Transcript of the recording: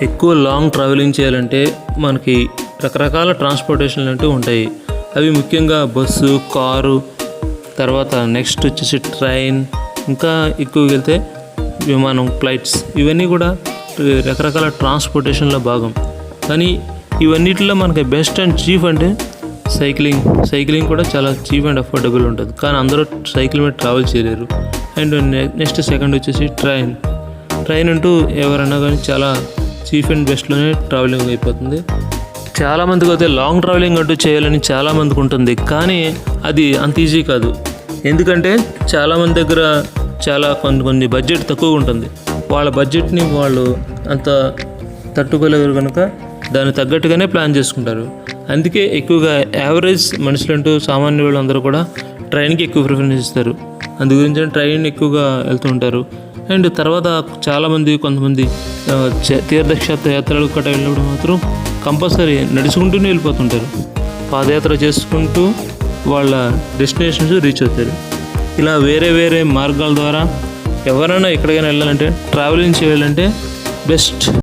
ఎక్కువ long travelling చేయాలంటే మనకి రకరకాల ట్రాన్స్పోర్టేషన్లు అంటూ ఉంటాయి. అవి ముఖ్యంగా బస్సు, కారు, తర్వాత నెక్స్ట్ వచ్చేసి ట్రైన్, ఇంకా ఎక్కువగా వెళ్తే విమానం, ఫ్లైట్స్, ఇవన్నీ కూడా రకరకాల ట్రాన్స్పోర్టేషన్లో భాగం. కానీ ఇవన్నిటిలో మనకి బెస్ట్ అండ్ చీప్ అంటే సైక్లింగ్ కూడా చాలా చీప్ అండ్ అఫోర్డబుల్ ఉంటుంది. కానీ అందరూ సైకిల్ మీద ట్రావెల్ చేయలేరు. అండ్ నెక్స్ట్ సెకండ్ వచ్చేసి ట్రైన్ అంటూ ఎవరన్నా కానీ చాలా చీప్ అండ్ బెస్ట్లోనే ట్రావెలింగ్ అయిపోతుంది. చాలామందికి అయితే లాంగ్ ట్రావెలింగ్ అంటూ చేయాలని చాలామందికి ఉంటుంది, కానీ అది అంత ఈజీ కాదు. ఎందుకంటే చాలామంది దగ్గర కొన్ని బడ్జెట్ తక్కువగా ఉంటుంది. వాళ్ళ బడ్జెట్ని వాళ్ళు అంత తట్టుకోలేరు కనుక దానికి తగ్గట్టుగానే ప్లాన్ చేసుకుంటారు. అందుకే ఎక్కువగా యావరేజ్ మనుషులంటూ సామాన్య వాళ్ళందరూ కూడా ట్రైన్కి ఎక్కువ ప్రిఫరెన్స్ ఇస్తారు. అందు గురించి ట్రైన్ ఎక్కువగా వెళ్తూ ఉంటారు. అండ్ తర్వాత కొంతమంది తీర్థక్షేత్ర యాత్రలు గట్రా వెళ్ళినప్పుడు మాత్రం కంపల్సరీ నడుచుకుంటూనే వెళ్ళిపోతుంటారు. పాదయాత్ర చేసుకుంటూ వాళ్ళ డెస్టినేషన్స్ రీచ్ అవుతారు. ఇలా వేరే మార్గాల ద్వారా ఎవరైనా ఎక్కడికైనా వెళ్ళాలంటే ట్రావెలింగ్ చేయాలంటే బెస్ట్